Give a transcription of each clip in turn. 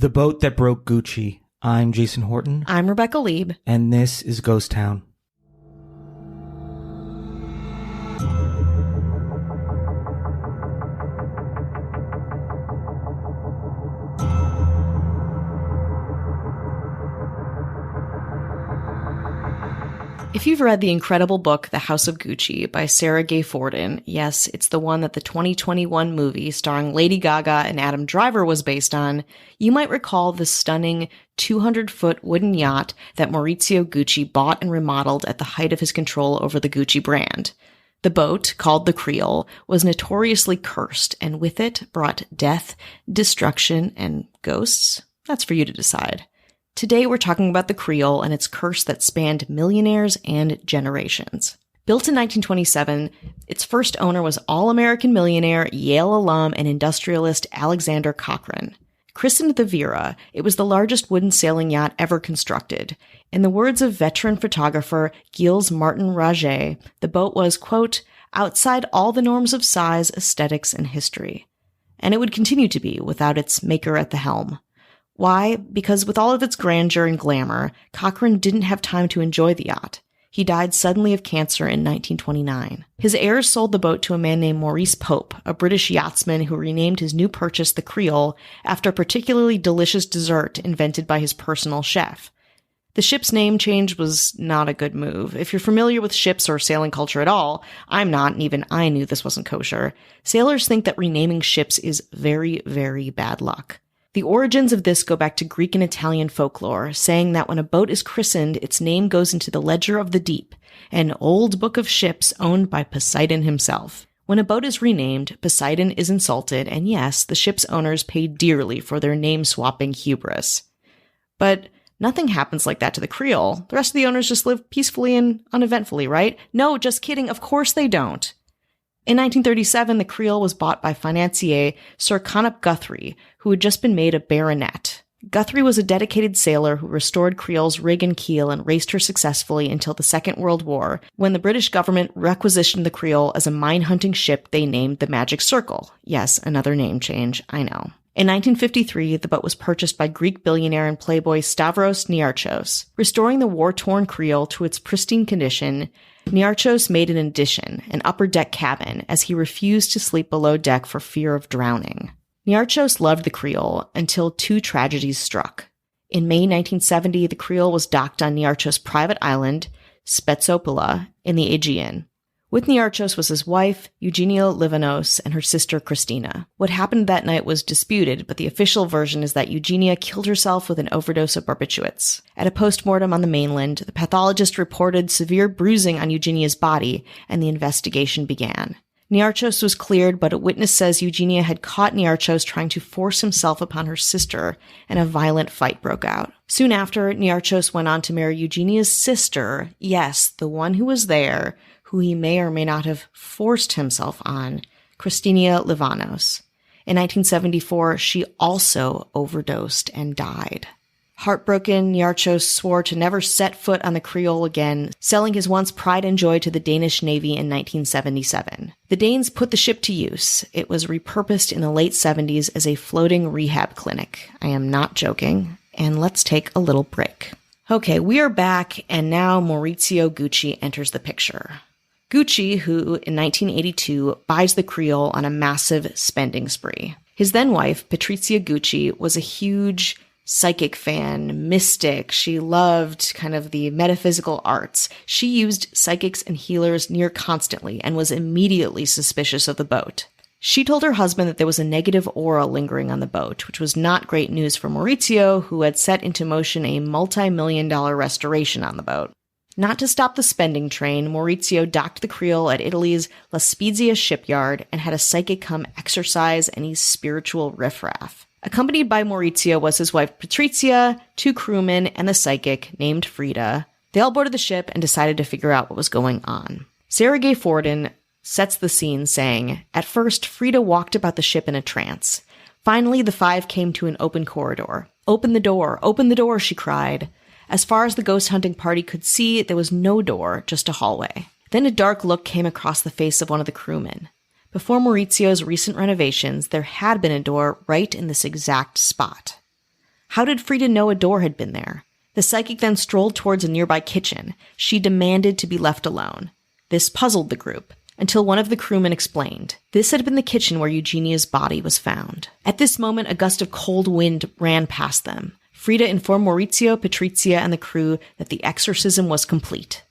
The Boat That Broke Gucci. I'm Jason Horton. I'm Rebecca Lieb. And this is Ghost Town. If you've read the incredible book, The House of Gucci by Sarah Gay Fortin, yes, it's the one that the 2021 movie starring Lady Gaga and Adam Driver was based on, you might recall the stunning 200-foot wooden yacht that Maurizio Gucci bought and remodeled at the height of his control over the Gucci brand. The boat, called the Creole, was notoriously cursed, and with it brought death, destruction, and ghosts? That's for you to decide. Today we're talking about the Creole and its curse that spanned millionaires and generations. Built in 1927, its first owner was all-American millionaire, Yale alum, and industrialist Alexander Cochrane. Christened the Vera, it was the largest wooden sailing yacht ever constructed. In the words of veteran photographer Gilles Martin Raget, the boat was, quote, outside all the norms of size, aesthetics, and history. And it would continue to be without its maker at the helm. Why? Because with all of its grandeur and glamour, Cochrane didn't have time to enjoy the yacht. He died suddenly of cancer in 1929. His heirs sold the boat to a man named Maurice Pope, a British yachtsman who renamed his new purchase the Creole after a particularly delicious dessert invented by his personal chef. The ship's name change was not a good move. If you're familiar with ships or sailing culture at all, I'm not, and even I knew this wasn't kosher. Sailors think that renaming ships is very, very bad luck. The origins of this go back to Greek and Italian folklore, saying that when a boat is christened, its name goes into the Ledger of the Deep, an old book of ships owned by Poseidon himself. When a boat is renamed, Poseidon is insulted, and yes, the ship's owners pay dearly for their name-swapping hubris. But nothing happens like that to the Creole. The rest of the owners just live peacefully and uneventfully, right? No, just kidding, of course they don't. In 1937, the Creole was bought by financier Sir Connop Guthrie, who had just been made a baronet. Guthrie was a dedicated sailor who restored Creole's rig and keel and raced her successfully until the Second World War, when the British government requisitioned the Creole as a mine-hunting ship they named the Magic Circle. Yes, another name change, I know. In 1953, the boat was purchased by Greek billionaire and playboy Stavros Niarchos. Restoring the war-torn Creole to its pristine condition, Niarchos made an addition, an upper-deck cabin, as he refused to sleep below deck for fear of drowning. Niarchos loved the Creole until two tragedies struck. In May 1970, the Creole was docked on Niarchos' private island, Spetsopoula, in the Aegean. With Niarchos was his wife, Eugenia Livanos, and her sister, Christina. What happened that night was disputed, but the official version is that Eugenia killed herself with an overdose of barbiturates. At a post-mortem on the mainland, the pathologist reported severe bruising on Eugenia's body, and the investigation began. Niarchos was cleared, but a witness says Eugenia had caught Niarchos trying to force himself upon her sister, and a violent fight broke out. Soon after, Niarchos went on to marry Eugenia's sister, yes, the one who was there, who he may or may not have forced himself on, Christina Livanos. In 1974, she also overdosed and died. Heartbroken, Niarchos swore to never set foot on the Creole again, selling his once pride and joy to the Danish Navy in 1977. The Danes put the ship to use. It was repurposed in the late 70s as a floating rehab clinic. I am not joking. And let's take a little break. Okay, we are back, and now Maurizio Gucci enters the picture. Gucci, who in 1982 buys the Creole on a massive spending spree. His then wife, Patrizia Gucci, was a huge psychic fan, mystic. She loved kind of the metaphysical arts. She used psychics and healers near constantly and was immediately suspicious of the boat. She told her husband that there was a negative aura lingering on the boat, which was not great news for Maurizio, who had set into motion a multi-million-dollar restoration on the boat. Not to stop the spending train, Maurizio docked the Creole at Italy's La Spezia shipyard and had a psychic come exorcise any spiritual riffraff. Accompanied by Maurizio was his wife Patrizia, two crewmen, and the psychic, named Frida. They all boarded the ship and decided to figure out what was going on. Sarah Gay Fortin sets the scene, saying, "At first, Frida walked about the ship in a trance. Finally, the five came to an open corridor. 'Open the door,' she cried. As far as the ghost hunting party could see, there was no door, just a hallway. Then a dark look came across the face of one of the crewmen. Before Maurizio's recent renovations, there had been a door right in this exact spot. How did Frida know a door had been there? The psychic then strolled towards a nearby kitchen. She demanded to be left alone. This puzzled the group, until one of the crewmen explained. This had been the kitchen where Eugenia's body was found. At this moment, a gust of cold wind ran past them. Frida informed Maurizio, Patrizia, and the crew that the exorcism was complete.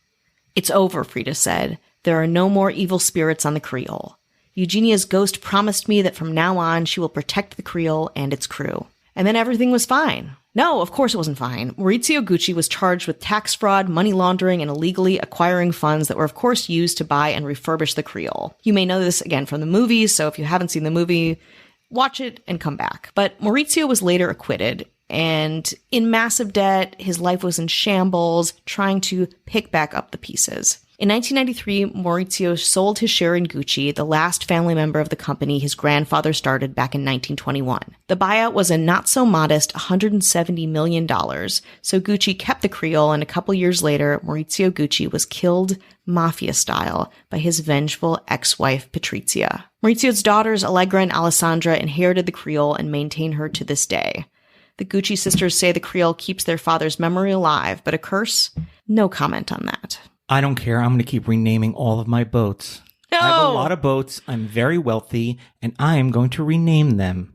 "It's over," Frida said. "There are no more evil spirits on the Creole. Eugenia's ghost promised me that from now on she will protect the Creole and its crew." And then everything was fine. No, of course it wasn't fine. Maurizio Gucci was charged with tax fraud, money laundering, and illegally acquiring funds that were of course used to buy and refurbish the Creole. You may know this again from the movies, so if you haven't seen the movie, watch it and come back. But Maurizio was later acquitted, and in massive debt, his life was in shambles, trying to pick back up the pieces. In 1993, Maurizio sold his share in Gucci, the last family member of the company his grandfather started back in 1921. The buyout was a not-so-modest $170 million, so Gucci kept the Creole, and a couple years later, Maurizio Gucci was killed mafia-style by his vengeful ex-wife, Patrizia. Maurizio's daughters, Allegra and Alessandra, inherited the Creole and maintain her to this day. The Gucci sisters say the Creole keeps their father's memory alive, but a curse? No comment on that. I don't care. I'm going to keep renaming all of my boats. No! I have a lot of boats. I'm very wealthy, and I am going to rename them.